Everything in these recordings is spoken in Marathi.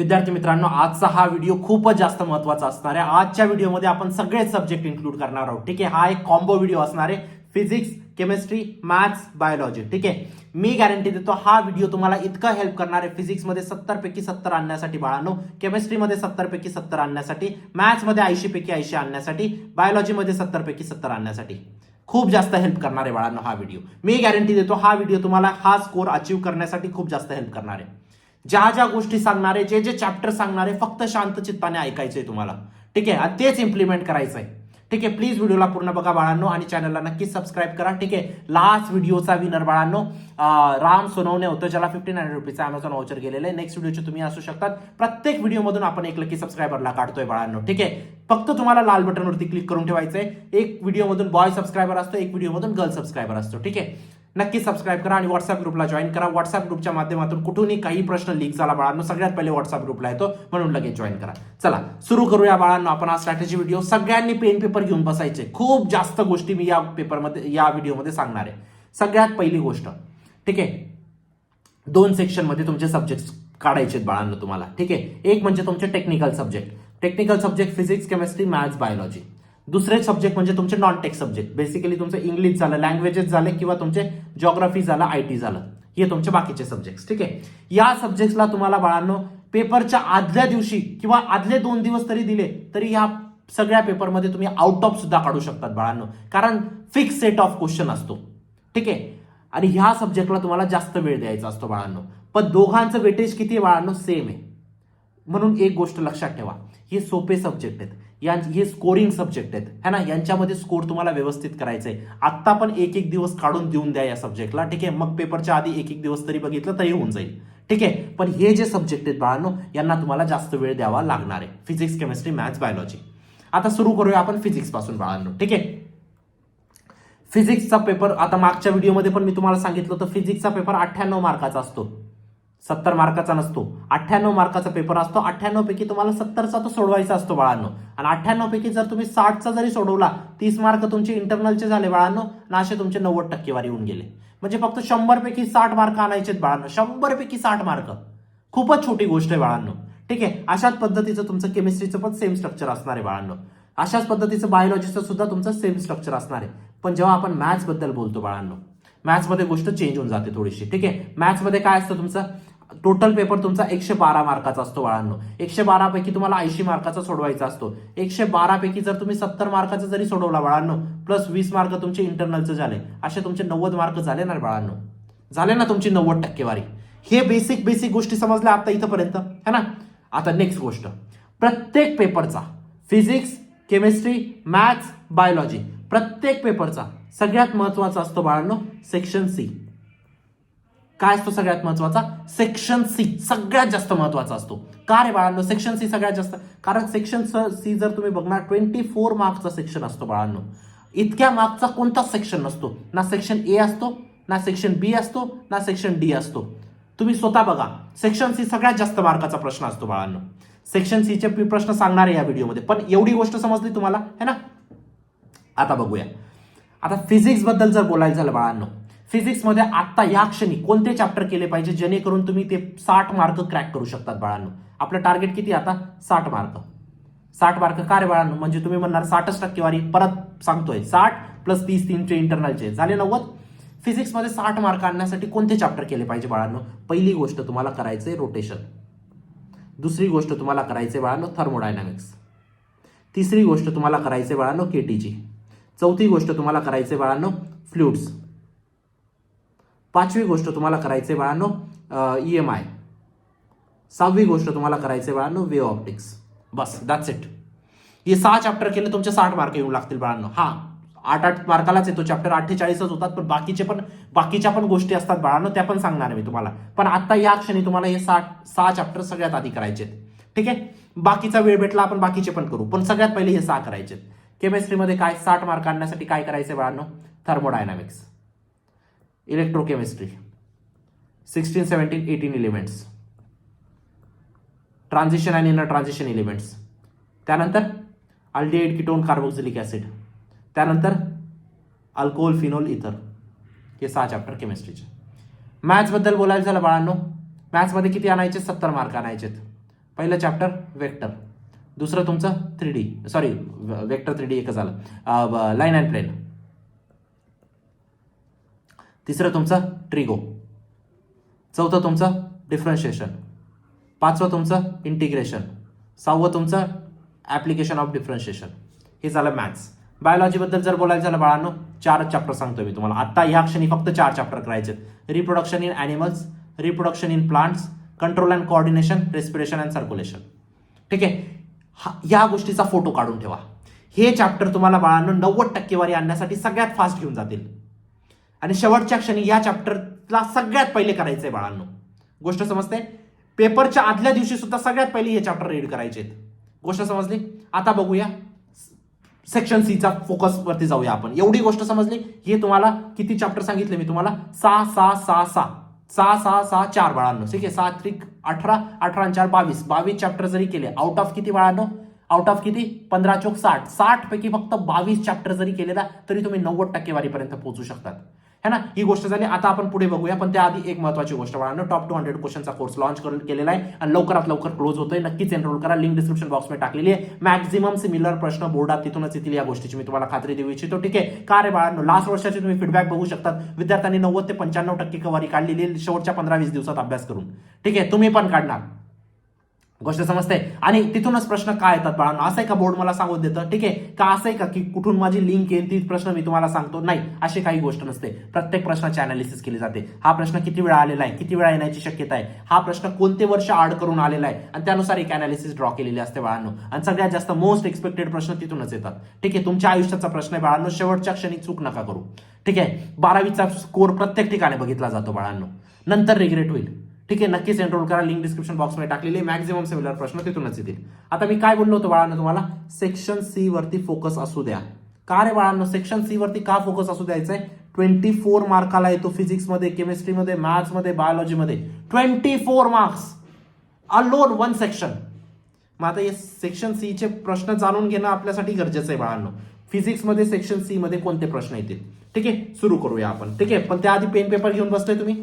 विद्यार्थी मित्रांनो, आजचा हा व्हिडिओ खूपच जास्त महत्त्वाचा असणार आहे. आजच्या व्हिडिओमध्ये आपण सगळे सब्जेक्ट इन्क्लूड करणार आहोत. ठीक आहे, हा एक कॉम्बो व्हिडिओ असणार आहे. Physics, chemistry, maths, biology. ठीक आहे, मी गॅरंटी देतो हा व्हिडिओ तुम्हाला इतका हेल्प करणार आहे. फिजिक्समध्ये 70 पैकी 70 आणण्यासाठी बाळांनो, केमिस्ट्रीमध्ये 70 पैकी 70 आणण्यासाठी, मॅथ्समध्ये 80 पैकी 80 आणण्यासाठी, बायोलॉजीमध्ये 70 पैकी 70 आणण्यासाठी खूप जास्त हेल्प करणार आहे बाळांनो हा व्हिडिओ. मी गॅरंटी देतो हा व्हिडिओ तुम्हाला हा स्कोर अचीव्ह करण्यासाठी खूप जास्त हेल्प करणार आहे. ज्या ज्या गोष्टी सांगणार आहे, जे जे चॅप्टर सांगणार आहे, फक्त शांत चित्ताने ऐकायचंय तुम्हाला. ठीक आहे, आणि तेच इम्प्लिमेंट करायचंय. ठीक आहे, प्लीज व्हिडिओला पूर्ण बघा बाळांनो आणि चॅनलला नक्कीच सबस्क्राईब करा. ठीक आहे, लास्ट व्हिडिओचा विनर बाळांनो राम सोनवणे होतं, ज्याला 1500 रुपीचा अमेझॉन वाउचर गेलेलं आहे. नेक्स्ट व्हिडिओचे तुम्ही असू शकतात. प्रत्येक व्हिडिओमधून आपण एक लकी सबस्क्रायबरला काढतोय बाळांनो. ठीक आहे, फक्त तुम्हाला लाल बटनवरती क्लिक करून ठेवायचंय. एक व्हिडिओमधून बॉय सबस्क्रायबर असतो, एक व्हिडिओमधून गर्ल सबस्क्रायबर असतो. ठीक आहे, नक्की सबस्क्राईब करा आणि व्हॉट्सअप ग्रुपला जॉईन करा. व्हॉट्सअप ग्रुपच्या माध्यमातून कुठूनही काही प्रश्न लीक झाला बाळांनो, सगळ्यात पहिले व्हॉट्सअप ग्रुपला येतो, म्हणून लगेच जॉईन करा. चला सुरू करूया बाळांनो आपण हा स्ट्रॅटेजी व्हिडिओ. सगळ्यांनी पेन पेपर घेऊन बसायचे. खूप जास्त गोष्टी मी या पेपरमध्ये या व्हिडिओमध्ये सांगणार आहे. सगळ्यात पहिली गोष्ट, ठीक आहे, 2 सेक्शनमध्ये तुमचे सब्जेक्ट काढायचे बाळांनो तुम्हाला. ठीक आहे, एक म्हणजे तुमचे technical subject physics, chemistry, maths, biology. दुसरे सब्जेक्ट म्हणजे तुमचे नॉन टेक सब्जेक्ट, बेसिकली तुमचं इंग्लिश झालं, लँग्वेजेस झाले, किंवा तुमचे जॉग्राफी झालं, आयटी झालं, हे तुमचे बाकीचे सब्जेक्ट. ठीक आहे, या सब्जेक्ट्सला तुम्हाला बाळांनो पेपरच्या आदल्या दिवशी किंवा आदले 2 दिवस तरी दिले तरी या सगळ्या पेपरमध्ये तुम्ही आउट ऑफ सुद्धा काढू शकतात बाळांनो, कारण फिक्स सेट ऑफ क्वेश्चन असतो. ठीक आहे, आणि ह्या सब्जेक्टला तुम्हाला जास्त वेळ द्यायचा असतो बाळांनो. पण दोघांचं वेटेज किती आहे बाळांनो? सेम आहे. म्हणून एक गोष्ट लक्षात ठेवा, हे सोपे सब्जेक्ट आहेत, हे स्कोरिंग सब्जेक्ट आहेत, है ना. यांच्यामध्ये स्कोर तुम्हाला व्यवस्थित करायचंय. आत्ता पण एक दिवस काढून देऊन द्या या सब्जेक्टला. ठीक आहे, मग पेपरच्या आधी एक दिवस तरी बघितलं तरी होऊन जाईल. ठीक आहे, पण हे जे सब्जेक्ट आहेत बाळांनो, यांना तुम्हाला जास्त वेळ द्यावा लागणार आहे. Physics, chemistry, maths, biology. आता सुरू करूया आपण फिजिक्स पासून बाळांनो. ठीक आहे, फिजिक्सचा पेपर आता मागच्या व्हिडिओमध्ये पण मी तुम्हाला सांगितलं होतं, फिजिक्सचा पेपर 98 मार्काचा असतो, 70 मार्काचा नसतो. 98 मार्काचा पेपर असतो. 98 पैकी तुम्हाला 70चा तो सोडवायचा असतो बाळांनो. आणि 98 पैकी जर तुम्ही 60चा जरी सोडवला, 30 मार्क तुमचे इंटरनलचे झाले बाळांनो, आणि असे तुमचे 90 टक्केवारी होऊन गेले. म्हणजे फक्त 100 पैकी 60 मार्क आणायचे बाळांनो. 100 पैकी 60 मार्क खूपच छोटी गोष्ट आहे बाळांनो. ठीक आहे, अशाच पद्धतीचं तुमचं केमिस्ट्रीचं पण सेम स्ट्रक्चर असणार आहे बाळांनो. अशाच पद्धतीचं बायोलॉजीचं सुद्धा तुमचं सेम स्ट्रक्चर असणार आहे. पण जेव्हा आपण मॅथ्स बद्दल बोलतो बाळांनो, मॅथ्समध्ये गोष्ट चेंज होऊन जाते थोडीशी. ठीक आहे, मॅथ्समध्ये काय असतं, तुमचं टोटल पेपर तुमचा 112 मार्काचा असतो बाळांनो. 112 पैकी तुम्हाला 80 मार्काचा सोडवायचा असतो. 112 पैकी जर तुम्ही 70 मार्काचा जरी सोडवला बाळांनो, प्लस 20 मार्क तुमचे इंटरनलचे झाले, असे तुमचे 90 मार्क झाले ना बाळांनो, झाले ना तुमची 90 टक्केवारी. हे बेसिक गोष्टी समजल्या आता इथंपर्यंत, है ना. आता नेक्स्ट गोष्ट, प्रत्येक पेपरचा फिजिक्स, केमिस्ट्री, मॅथ्स, बायोलॉजी, प्रत्येक पेपरचा सगळ्यात महत्वाचा असतो बाळांनो सेक्शन सी. काय असतो सगळ्यात महत्वाचा? सेक्शन सी सगळ्यात जास्त महत्वाचा असतो. का रे बाळांनो सेक्शन सी सगळ्यात जास्त? कारण सेक्शन सी जर तुम्ही बघणार 24 मार्कचा सेक्शन असतो बाळांनो. इतक्या मार्कचा कोणताच सेक्शन नसतो. ना सेक्शन ए असतो, ना सेक्शन बी असतो, ना सेक्शन डी असतो. तुम्ही स्वतः बघा, सेक्शन सी सगळ्यात जास्त मार्काचा प्रश्न असतो बाळांनो. सेक्शन सीचे प्रश्न सांगणार आहे या व्हिडिओमध्ये, पण एवढी गोष्ट समजली तुम्हाला, है ना. आता बघूया, आता फिजिक्स बद्दल जर बोलायचं झालं बाळांनो, फिजिक्समध्ये आता या क्षणी कोणते चॅप्टर केले पाहिजे जेणेकरून तुम्ही ते 60 मार्क क्रॅक करू शकतात बाळांनो. आपलं टार्गेट किती आता? 60 मार्क. 60 मार्क का रे बाळांनो? म्हणजे तुम्ही म्हणणार 60च टक्केवारी. परत सांगतोय, 60 प्लस 30 3चे इंटरनलचे झाले 90. फिजिक्समध्ये 60 मार्क आणण्यासाठी कोणते चॅप्टर केले पाहिजे बाळांनो? पहिली गोष्ट तुम्हाला करायचंय रोटेशन. दुसरी गोष्ट तुम्हाला करायचंय बाळांनो थर्मोडायनामिक्स. तिसरी गोष्ट तुम्हाला करायचंय बाळांनो केटीजी. चौथी गोष्ट तुम्हाला करायचंय बाळांनो फ्लुइड्स. पाचवी गोष्ट तुम्हाला करायचंय बाळांनो EMI. 6वी गोष्ट तुम्हाला करायचंय बाळांनो wave optics. Bus, that's it. हे 6 चॅप्टर केले तुमचे 60 मार्क येऊ लागतील बाळांनो. हा 8 मार्कालाच येतो चॅप्टर, 48च होतात, पण बाकीच्या पण गोष्टी असतात बाळांनो, त्या पण सांगणार आहे मी तुम्हाला. पण आता या क्षणी तुम्हाला हे 6 चॅप्टर सगळ्यात आधी करायचे. ठीक आहे, बाकीचा वेळ भेटला आपण बाकीचे पण करू, पण सगळ्यात पहिले हे 6 करायचे. केमिस्ट्रीमध्ये काय 60 मार्क आणण्यासाठी काय करायचंय बाळांनो? थर्मोडायनामिक्स, इलेक्ट्रोकेमिस्ट्री, 16, 17, 18 एलिमेंट्स, ट्रान्झिशन आणि इनर ट्रान्झिशन एलिमेंट्स, त्यानंतर अल्डिहाइड, कीटोन, कार्बोक्सिलिक ऍसिड, त्यानंतर अल्कोहोल, फिनोल, इथर. हे 6 चॅप्टर केमिस्ट्रीचे. मॅथ्स बद्दल बोलायचं झालं बाळांनो, मॅथ्समध्ये किती आणायचे? 70 मार्क आणायचे. पहिलं चॅप्टर वेक्टर, दुसरं तुमचं 3D, सॉरी वेक्टर 3D एकच झालं, लाईन अँड प्लेन, तिसरं तुमचं ट्रिगो, चौथं तुमचं डिफरन्शिएशन, पाचवं तुमचं इंटिग्रेशन, सहावं तुमचं ऍप्लिकेशन ऑफ डिफरन्शिएशन. हे झालं मॅथ्स. बायोलॉजीबद्दल जर बोलायचं झालं बाळांनो, 4 चॅप्टर सांगतो मी तुम्हाला आता ह्या क्षणी, फक्त 4 चॅप्टर करायचे. Reproduction in animals, reproduction in plants, control and coordination, respiration and circulation. ठीक आहे, या गोष्टीचा फोटो काढून ठेवा. हे चॅप्टर तुम्हाला बाळांनो 90% आणण्यासाठी सगळ्यात फास्ट घेऊन जातील. आणि शेवटच्या क्षणी या चॅप्टरला सगळ्यात पहिले करायचंय बाळांनो. गोष्ट समजते? पेपरच्या आदल्या दिवशी सुद्धा सगळ्यात पहिले हे चॅप्टर रीड करायचे. गोष्ट समजली? आता बघूया सेक्शन सीचा फोकस वरती जाऊया आपण. एवढी गोष्ट समजली? हे तुम्हाला किती चॅप्टर सांगितले मी तुम्हाला? 6 6 6 6 6 6 6 4 बाळांनो. ठीक आहे, 7 3 18, 18 आणि 4 22, 22 चॅप्टर जरी केले, आउट ऑफ किती बाळांनो? आउट ऑफ किती? 15 चौक 60, 60 पैकी फक्त 22 चॅप्टर जरी केलेला तरी तुम्ही 90% वारीपर्यंत पोहोचू शकतात, है ना. ही गोष्ट झाली. आता आपण पुढे बघूया, पण त्याआधी एक महत्वाची गोष्ट बाळांनो, टॉप 200 क्वेश्चनचा कोर्स लॉन्च केलेला आहे आणि लवकरात लवकर क्लोज होतोय. नक्कीच एनरोल करा, लिंक डिस्क्रिप्शन बॉक्स मध्ये टाकलेली आहे. मॅक्झिमम सिमिलर प्रश्न बोर्डात तिथूनच येतील, या गोष्टीची मी तुम्हाला खात्री देऊ इच्छितो. ठीक आहे, का रे बाळांनो, लास्ट वर्षाचे तुम्ही फीडबॅक बघू शकतात. विद्यार्थ्यांनी 90 ते 95% कवारी काढलेली शेवटच्या 15-20 दिवसात अभ्यास करून. ठीक आहे, तुम्ही पण काढणार. गोष्ट समजते? आणि तिथूनच प्रश्न काय येतात बाळांनो, असं आहे का बोर्ड मला सांगून देतं? ठीक आहे, का असं आहे का की कुठून माझी लिंक येईल ती प्रश्न मी तुम्हाला सांगतो? नाही, अशी काही गोष्ट नसते. प्रत्येक प्रश्नाची अनालिसिस केली जाते. हा प्रश्न किती वेळा आलेला आहे, किती वेळा येण्याची शक्यता आहे, हा प्रश्न कोणते वर्ष आड करून आलेला आहे, आणि त्यानुसार एक अनालिसिस ड्रॉ केलेली असते बाळांनो. आणि सगळ्यात जास्त मोस्ट एक्सपेक्टेड प्रश्न तिथूनच येतात. ठीक आहे, तुमच्या आयुष्याचा प्रश्न आहे बाळांनो, शेवटच्या क्षणी चूक नका करू. ठीक आहे, 12वीचा स्कोर प्रत्येक ठिकाणी बघितला जातो बाळांनो, नंतर रिग्रेट होईल. ठीक आहे, नक्कीच एनरोल करा, लिंक डिस्क्रिप्शन बॉक्समध्ये टाकलेली. मॅक्झिमम सिमिलर प्रश्न तिथूनच येतील. आता मी काय बोललो होतो बाळांनो तुम्हाला? सेक्शन सी वरती फोकस असू द्या. का रे बाळांनो, सेक्शन सी वरती का फोकस असू द्यायचंय? 24 मार्काला येतो फिजिक्समध्ये, केमिस्ट्रीमध्ये, मॅथ्समध्ये, बायोलॉजीमध्ये. 24 मार्क्स अलोन 1 सेक्शन. मग आता हे सेक्शन सी चे प्रश्न जाणून घेणं आपल्यासाठी गरजेचं आहे बाळांनो. फिजिक्समध्ये सेक्शन सी मध्ये कोणते प्रश्न येतील? ठीक आहे, सुरू करूया आपण. ठीक आहे, पण त्याआधी पेन पेपर घेऊन बसले तुम्ही?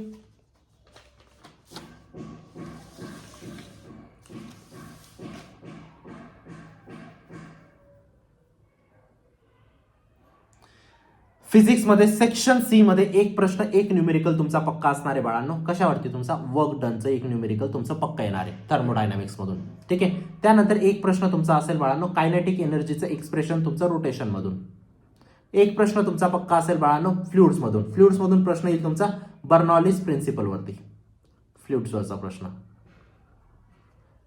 फिजिक्समध्ये सेक्शन सी मध्ये एक प्रश्न, एक न्यूमेरिकल तुमचा पक्का असणार आहे बाळांनो. कशावरती? तुमचा वर्क डनचं एक न्यूमेरिकल तुमचं पक्का येणार आहे थर्मोडायनामिक्स मधून. ठीक आहे, त्यानंतर एक प्रश्न तुमचा असेल बाळांनो कायनेटिक एनर्जीचं एक्सप्रेशन तुमचं रोटेशन मधून. एक प्रश्न तुमचा पक्का असेल बाळांनो फ्लुइड्स मधून. फ्लुइड्स मधून प्रश्न येईल तुमचा बर्नॉलिस प्रिन्सिपल वरती, फ्लुइड्सवरचा प्रश्न.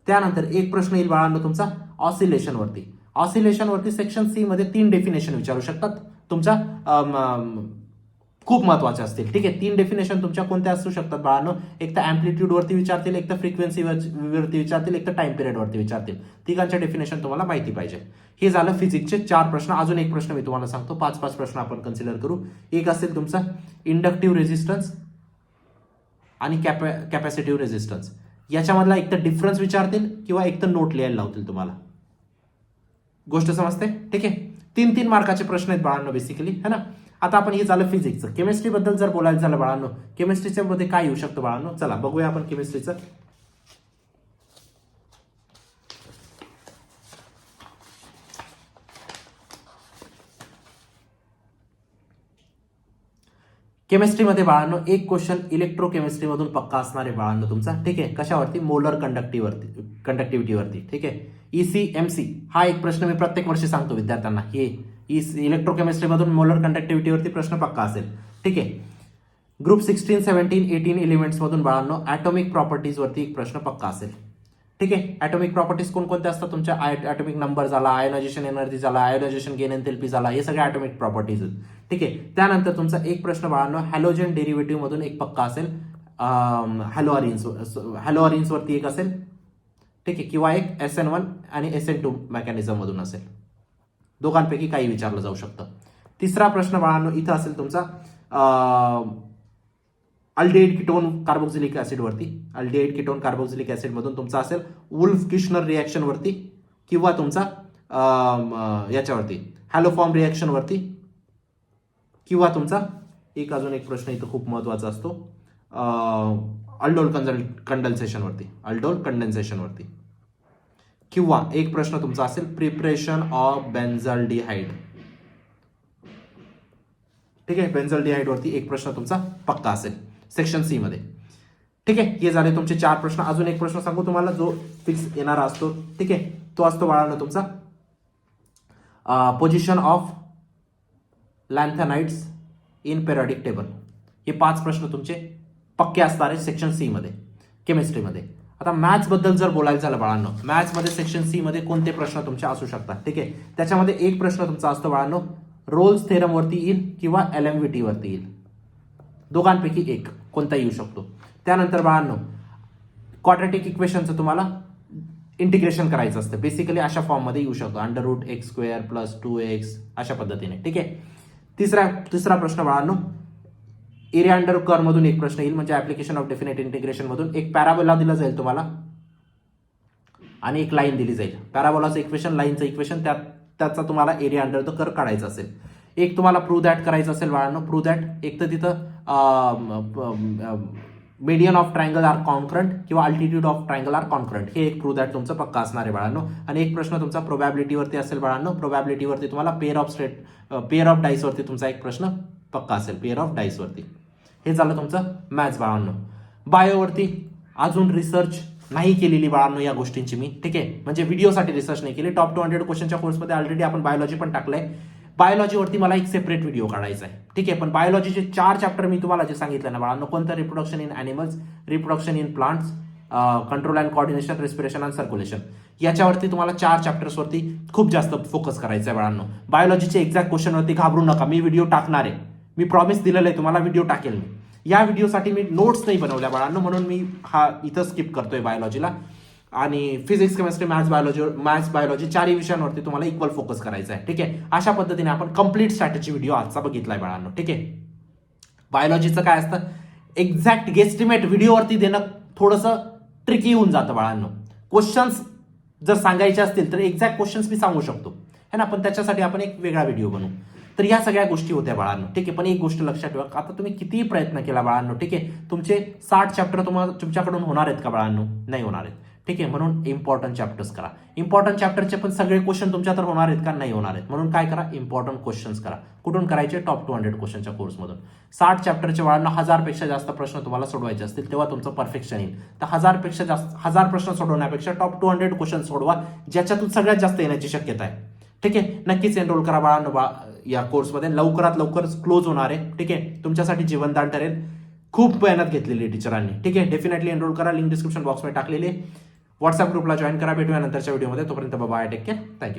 त्यानंतर एक प्रश्न येईल बाळांनो तुमचा ऑसिलेशन वरती. ऑसिलेशन वरती सेक्शन सी मध्ये 3 डेफिनेशन विचारू शकतात तुमच्या, खूप महत्वाचे असतील. ठीक आहे, 3 डेफिनेशन तुमच्या कोणत्या असू शकतात बाळांनो? एक तर अँप्लिट्यूड वरती विचारतील, एक तर फ्रिक्वेन्सी वरती विचारतील, एक तर टाइम पिरियड वरती विचारतील. तिघांच्या डेफिनेशन तुम्हाला माहिती पाहिजे. हे झालं फिजिक्सचे 4 प्रश्न. अजून एक प्रश्न मी तुम्हाला सांगतो, 5-5 प्रश्न आपण कन्सिडर करू. एक असेल तुमचा इंडक्टिव्ह रेझिस्टन्स आणि कॅपॅसिटिव्ह रेझिस्टन्स. याच्यामधला एक तर डिफरन्स विचारतील किंवा एक तर नोट लिहायला लावतील तुम्हाला. गोष्ट समजते? ठीक आहे, 3-3 मार्काचे प्रश्न आहेत बाळांनो बेसिकली, है ना. आता आपण हे झालं फिजिक्सचं. केमिस्ट्री बद्दल जर बोलायचं झालं बाळांनो, केमिस्ट्रीच्या मध्ये काय येऊ शकतं बाळांनो? चला बघूया आपण केमिस्ट्रीचं. केमिस्ट्रीमध्ये बाळांनो एक क्वेश्चन इलेक्ट्रोकेमिस्ट्री मधून पक्का असणार आहे बाळांनो तुमचा. ठीक आहे, कशावरती? मोलर कंडक्टिव्हिटीवरती. ठीक आहे, ECMC हा एक प्रश्न मी प्रत्येक वर्षी सांगतो विद्यार्थ्यांना. हे इलेक्ट्रोकेमिस्ट्री मधून मोलर कंडक्टिव्हिटीवरती प्रश्न पक्का असेल. ठीक आहे, ग्रुप 16, 17, 18 एलिमेंट्स मधून बाळांनो ॲटॉमिक प्रॉपर्टीज वरती एक प्रश्न पक्का असेल. ठीक आहे, ॲटॉमिक प्रॉपर्टीज कोणकोणत्या असतात तुमच्या? ॲटॉमिक नंबर झाला, आयोनायझेशन एनर्जी झाला, आयोनायझेशन गेन एन्थॅल्पी झाला, हे सगळे ॲटॉमिक प्रॉपर्टीज आहेत. ठीक आहे, त्यानंतर तुमचा एक प्रश्न बाळांनो हॅलोजन डेरिव्हेटिव्ह मधून एक पक्का असेल, हॅलोअरिन्स वरती एक असेल. ठीक आहे, किंवा एक SN1 आणि SN2 मेकॅनिझम मधून असेल. दोघांपैकी काही विचारलं जाऊ शकतं. तिसरा प्रश्न बाळांनो इथं असेल तुमचा अल्डिहाइड कीटोन कार्बोक्सिलिक ऍसिड वरती. अल्डिहाइड कीटोन कार्बोक्सिलिक ऍसिड मधून तुमचा असेल वुल्फ किशनर रिएक्शन वरती, किंवा तुमचा याच्यावरती हॅलोफॉर्म रिएक्शन वरती, किंवा तुमचा एक अजून एक प्रश्न इथं खूप महत्वाचा असतो अल्डोल कंडेन्सेशन वरती. अल्डोल कंडेन्सेशन वरती. किंवा एक प्रश्न तुमचा असेल प्रिपरेशन ऑफ बेन्झल्डिहाइड. ठीक आहे, बेन्झल्डिहाइड वरती एक प्रश्न तुमचा पक्का असेल सेक्शन सी मध्ये. ठीक आहे, हे झाले तुमचे 4 प्रश्न. अजून एक प्रश्न सांगू तुम्हाला जो फिक्स येणारा असतो. ठीक आहे, तो असतो बाळांनो तुमचा position of lanthanides in periodic table. हे 5 प्रश्न तुमचे पक्के असणार आहे सेक्शन सी मध्ये केमिस्ट्रीमध्ये. आता मॅथ्स बद्दल जर बोलायचं झालं बाळांनो, मॅथ्स मध्ये सेक्शन सी मध्ये कोणते प्रश्न तुमचे असू शकतात. ठीक आहे, त्याच्यामध्ये एक प्रश्न तुमचा असतो बाळांनो रोल्स थेरम वरती येईल किंवा एलएमव्हीटी वरती येईल. दोघांपैकी एक कोणताही येऊ शकतो. त्यानंतर बाळांनो क्वाड्रॅटिक इक्वेशनचं तुम्हाला इंटिग्रेशन करायचं असतं. बेसिकली अशा फॉर्ममध्ये येऊ शकतो √x² + 2x अशा पद्धतीने. ठीक आहे, तिसरा प्रश्न बाळांनो एरिया अंडर कर्व मधून एक प्रश्न येईल, म्हणजे ऍप्लिकेशन ऑफ डेफिनेट इंटिग्रेशन मधून एक पॅराबोला दिला जाईल तुम्हाला आणि एक लाईन दिली जाईल. पॅराबोलाचं इक्वेशन, लाईनचं इक्वेशन, त्याचा तुम्हाला एरिया अंडर द कर्व काढायचा असेल. एक तुम्हाला प्रूव्ह दॅट करायचं असेल बाळांनो. प्रूव्ह दॅट एक तर तिथं median of triangle are concurrent किंवा altitude of triangle are concurrent, हे एक प्रूव्ह दॅट तुमचं पक्का असणार आहे बाळांनो. आणि एक प्रश्न तुमचा प्रोबॅबिलिटीवरती असेल बाळांनो. प्रोबॅबिलिटीवरती तुम्हाला पेअर ऑफ डाईस वरती तुमचा एक प्रश्न पक्का असेल, पेअर ऑफ डाईस वरती. हे झालं तुमचं मॅथ्स बाळांनो. बायोवरती अजून रिसर्च नाही केलेली बाळांनो या गोष्टींची मी. ठीक आहे, म्हणजे व्हिडिओसाठी रिसर्च नाही केली. टॉप 200 क्वेश्चनच्या कोर्समध्ये ऑलरेडी आपण बायोलॉजी पण टाकलंय. बायोलॉजीवरती मला एक सेपरेट व्हिडिओ काढायचा आहे. ठीक आहे, पण बायोलॉजीचे 4 चॅप्टर मी तुम्हाला जे सांगितलं ना बाळांनो, कोणतं reproduction in animals, reproduction in plants, control and coordination, respiration and circulation, याच्यावरती तुम्हाला 4 चॅप्टर्सवरती खूप जास्त फोकस करायचा आहे बाळांनो. बायोलॉजीचे एक्झॅक्ट क्वेश्चनवरती घाबरू नका, मी व्हिडिओ टाकणार आहे. मी प्रॉमिस दिलेलं आहे तुम्हाला, व्हिडिओ टाकेल मी. या व्हिडिओसाठी मी नोट्स नाही बनवल्या बाळांनो, म्हणून मी हा इथं स्किप करतोय बायोलॉजीला. आणि फिजिक्स, केमिस्ट्री, मॅथ्स बायोलॉजी 4ही विषयांवरती तुम्हाला इक्वल फोकस करायचा आहे. ठीक आहे, अशा पद्धतीने आपण कंप्लीट स्ट्रॅटेजी व्हिडिओ आजचा बघितलाय बाळांनो. ठीक आहे, बायोलॉजीचं काय असतं, एक्झॅक्ट गेस्टिमेट व्हिडिओवरती देणं थोडंसं ट्रिकी होऊन जातं बाळांनो. क्वेश्चन्स जर सांगायचे असतील तर एक्झॅक्ट क्वेश्चन्स मी सांगू शकतो है ना, पण त्याच्यासाठी आपण एक वेगळा व्हिडिओ बनवू. तर या सगळ्या गोष्टी होत्या बाळांनो. ठीक आहे, पण एक गोष्ट लक्षात ठेवा, आता तुम्ही कितीही प्रयत्न केला बाळांनो, ठीक आहे, तुमचे 60 चॅप्टर तुमच्याकडून होणार आहेत का बाळांनो? नाही होणार आहेत. ठीक आहे, म्हणून इम्पॉर्टंट चॅप्टर्स करा. इम्पॉर्टंट चॅप्टरचे पण सगळे क्वेश्चन तुमच्या तर होणार आहेत का? नाही होणार आहेत. म्हणून काय करा, इम्पॉर्टंट क्वेश्चन्स करा. कुठून करायचे? टॉप 200 क्वेश्चनच्या कोर्समधून. 60 चॅप्टरच्या बाळांना 1000 पेक्षा जास्त प्रश्न तुम्हाला सोडवायचे असतील तेव्हा तुमचं परफेक्शन येईल. तर 1000 प्रश्न सोडवण्यापेक्षा टॉप 200 क्वेश्चन सोडवा, ज्याच्यातून सगळ्यात जास्त येण्याची शक्यता आहे. ठीक आहे, नक्कीच एनरोल करा बाळांनो या कोर्समध्ये. लवकरात लवकर क्लोज होणार आहे. ठीक आहे, तुमच्यासाठी जीवनदान ठरेल. खूप मेहनत घेतलेली आहे टीचरांनी. ठीक आहे, डेफिनेटली एनरोल करा. लिंक डिस्क्रिप्शन बॉक्समध्ये टाकलेली आहे. व्हॉट्सअप ग्रुपला जॉईन करा. भेटूया नंतरच्या व्हिडिओमध्ये. तोपर्यंत बाय, टेक केअर, थँक्यू.